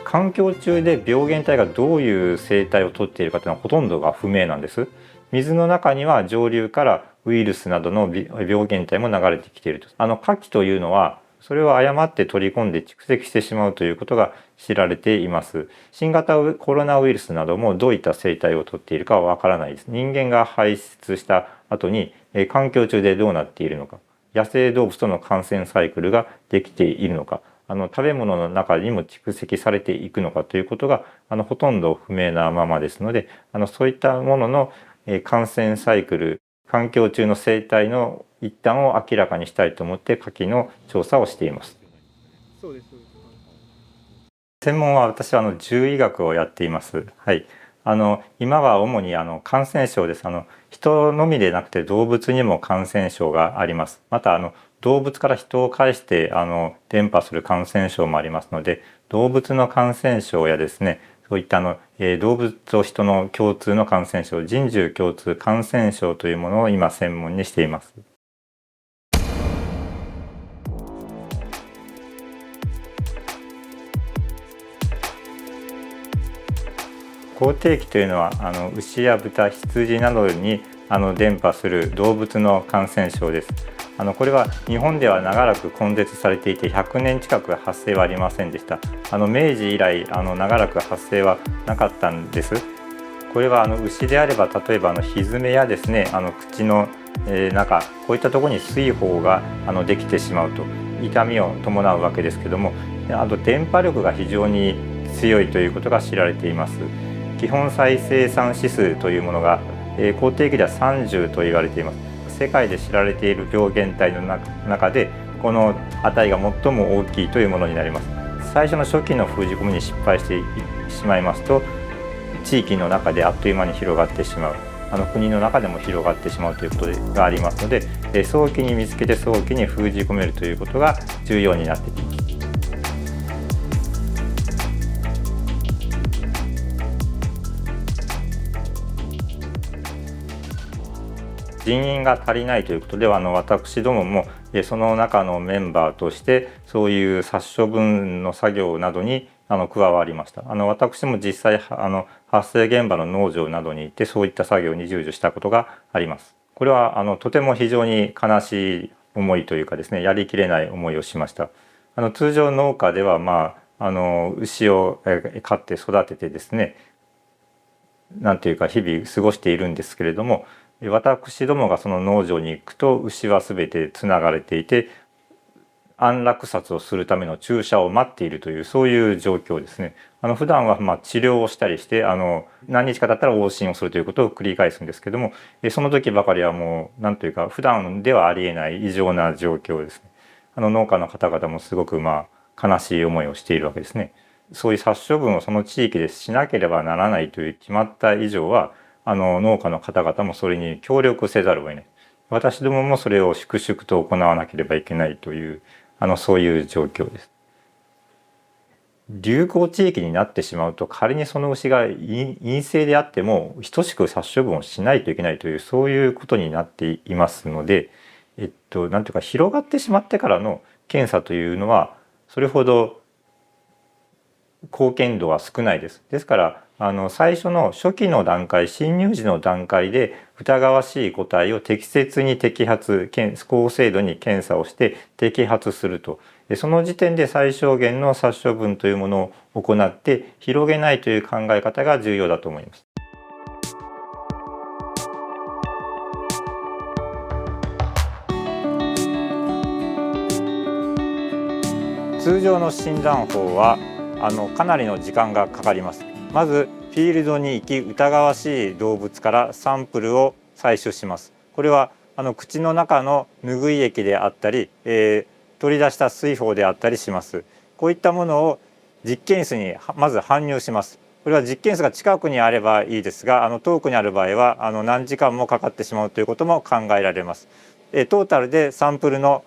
環境中で病原体がどういう生態をとっているかというのはほとんどが不明なんです。水の中には上流からウイルスなどの病原体も流れてきていると。牡蠣というのはそれを誤って取り込んで蓄積してしまうということが知られています。新型コロナウイルスなどもどういった生態をとっているかはわからないです。人間が排出した後に環境中でどうなっているのか、野生動物との感染サイクルができているのか、食べ物の中にも蓄積されていくのかということがほとんど不明なままですので、そういったものの感染サイクル、環境中の生態の一端を明らかにしたいと思って牡蠣の調査をしています。そうです。専門は私は獣医学をやっています。はい。今は主に感染症です。人のみでなくて動物にも感染症があります。また動物から人を介して伝播する感染症もありますので、動物の感染症やですね、そういった動物と人の共通の感染症、人獣共通感染症というものを今専門にしています。口蹄疫というのは牛や豚、羊などに伝播する動物の感染症です。これは日本では長らく根絶されていて100年近く発生はありませんでした。明治以来長らく発生はなかったんです。これは牛であれば例えばひづめやですね口の中、こういったところに水疱ができてしまうと痛みを伴うわけですけども、あと伝播力が非常に強いということが知られています。基本再生産指数というものが口蹄疫では30と言われています。世界で知られている病原体の中でこの値が最も大きいというものになります。最初の初期の封じ込めに失敗してしまいますと地域の中であっという間に広がってしまう、国の中でも広がってしまうということがありますので、早期に見つけて早期に封じ込めるということが重要になってきます。人員が足りないということでは私どももその中のメンバーとしてそういう殺処分の作業などに加わりました。私も実際発生現場の農場などに行ってそういった作業に従事したことがあります。これはとても非常に悲しい思いというかですね、やりきれない思いをしました。通常農家では牛を飼って育ててですね、なんていうか日々過ごしているんですけれども、私どもがその農場に行くと牛は全てつながれていて安楽殺をするための注射を待っているというそういう状況ですね。普段は治療をしたりして何日か経ったら往診をするということを繰り返すんですけども、その時ばかりはもうなんというか普段ではありえない異常な状況ですね。農家の方々もすごく悲しい思いをしているわけですね。そういう殺処分をその地域でしなければならないという決まった以上は農家の方々もそれに協力せざるを得ない。私どももそれを粛々と行わなければいけないというそういう状況です。流行地域になってしまうと仮にその牛が陰性であっても等しく殺処分をしないといけないというそういうことになっていますので、なんていうか広がってしまってからの検査というのはそれほど貢献度は少ないです。ですから最初の初期の段階、侵入時の段階で疑わしい個体を適切に摘発、高精度に検査をして摘発すると、その時点で最小限の殺処分というものを行って広げないという考え方が重要だと思います。通常の診断法はかなりの時間がかかります。まずフィールドに行き疑わしい動物からサンプルを採取します。これは口の中の拭い液であったり、取り出した水疱であったりします。こういったものを実験室にまず搬入します。これは実験室が近くにあればいいですが遠くにある場合は何時間もかかってしまうということも考えられます。トータルでサンプルの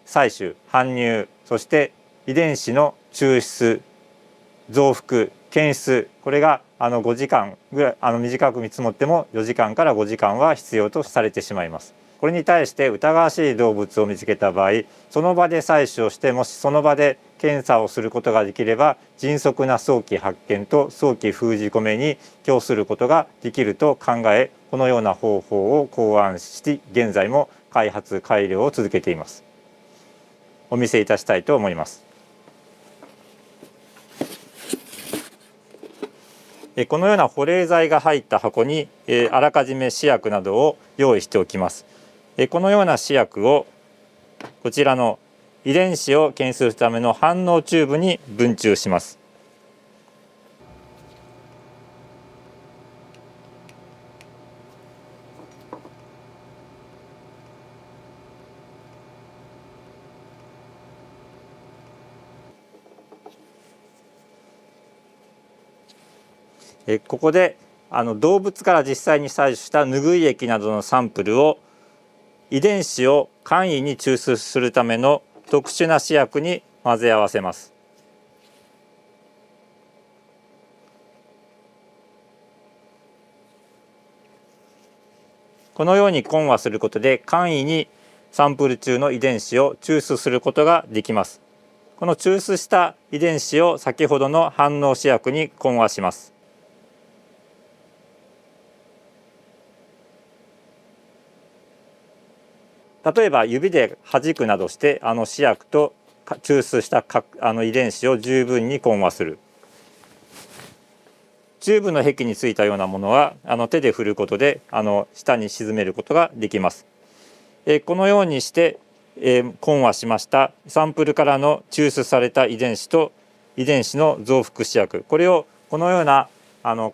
採取、搬入、そして遺伝子の抽出、増幅、検出、これが5時間ぐらい短く見積もっても4時間から5時間は必要とされてしまいます。これに対して疑わしい動物を見つけた場合、その場で採取をして、もしその場で検査をすることができれば、迅速な早期発見と早期封じ込めに供することができると考え、このような方法を考案し、現在も開発改良を続けています。お見せいたしたいと思います。このような保冷剤が入った箱にあらかじめ試薬などを用意しておきます。このような試薬をこちらの遺伝子を検出するための反応チューブに分注します。ここで動物から実際に採取した拭い液などのサンプルを遺伝子を簡易に抽出するための特殊な試薬に混ぜ合わせます。このように混和することで簡易にサンプル中の遺伝子を抽出することができます。この抽出した遺伝子を先ほどの反応試薬に混和します。例えば指で弾くなどして試薬と抽出した遺伝子を十分に混和する。チューブの壁についたようなものは手で振ることで下に沈めることができます。このようにして混和しましたサンプルからの抽出された遺伝子と遺伝子の増幅試薬、これをこのような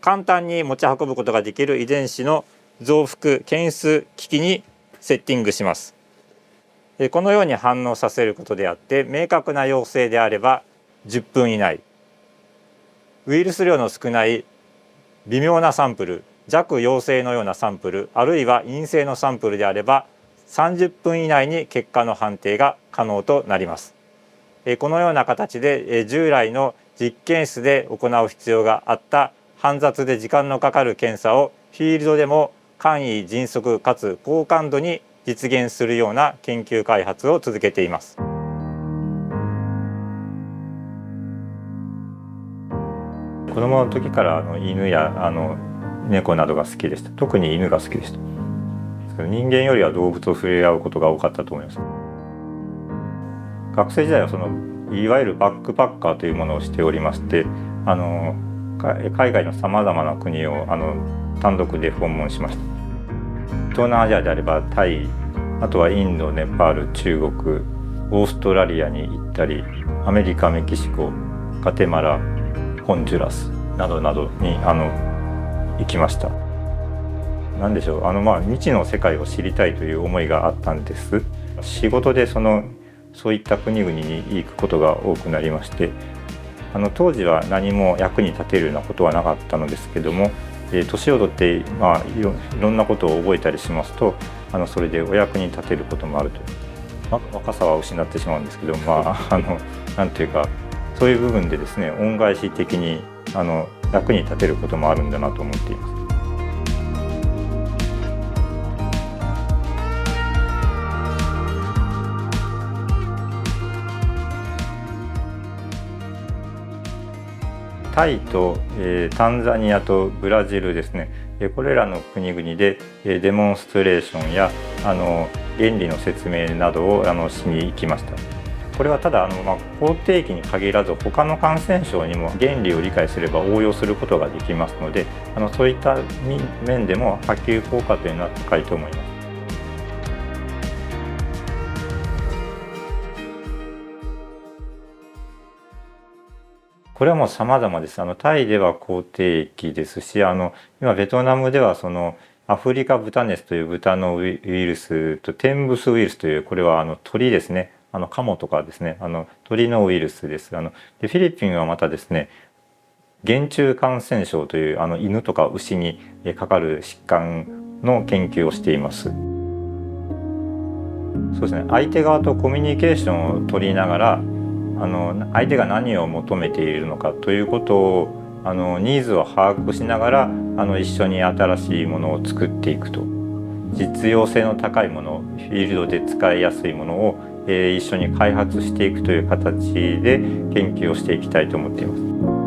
簡単に持ち運ぶことができる遺伝子の増幅検出機器にセッティングします。このように反応させることであって、明確な陽性であれば10分以内、ウイルス量の少ない微妙なサンプル、弱陽性のようなサンプル、あるいは陰性のサンプルであれば30分以内に結果の判定が可能となります。このような形で従来の実験室で行う必要があった煩雑で時間のかかる検査をフィールドでも簡易迅速かつ高感度に実現するような研究開発を続けています。子供の時から犬や猫などが好きでした。特に犬が好きでした。人間よりは動物と触れ合うことが多かったと思います。学生時代はいわゆるバックパッカーというものをしておりまして、海外のさまざまな国を単独で訪問しました。東南アジアであればタイ、あとはインド、ネパール、中国、オーストラリアに行ったり、アメリカ、メキシコ、ガテマラ、ホンジュラスなどなどに行きました。何でしょう、未知の世界を知りたいという思いがあったんです。仕事でそういった国々に行くことが多くなりまして、当時は何も役に立てるようなことはなかったのですけども、年を取っていろんなことを覚えたりしますとそれでお役に立てることもあるという、若さは失ってしまうんですけど、なんていうかそういう部分でですね、恩返し的に役に立てることもあるんだなと思っています。タイと、タンザニアとブラジルですね、これらの国々で、デモンストレーションや原理の説明などをしに行きました。これはただ口蹄疫に限らず他の感染症にも原理を理解すれば応用することができますので、そういった面でも波及効果というのは高いと思います。これはもう様々です。タイでは口蹄疫ですし、今ベトナムではアフリカ豚熱という豚のウイルスとテンブスウイルスという、これは鳥ですね、カモとかですね、鳥のウイルスです。でフィリピンはまたですね、原虫感染症という犬とか牛にかかる疾患の研究をしています。そうですね、相手側とコミュニケーションを取りながら相手が何を求めているのかということをニーズを把握しながら一緒に新しいものを作っていくと。実用性の高いもの、フィールドで使いやすいものを、一緒に開発していくという形で研究をしていきたいと思っています。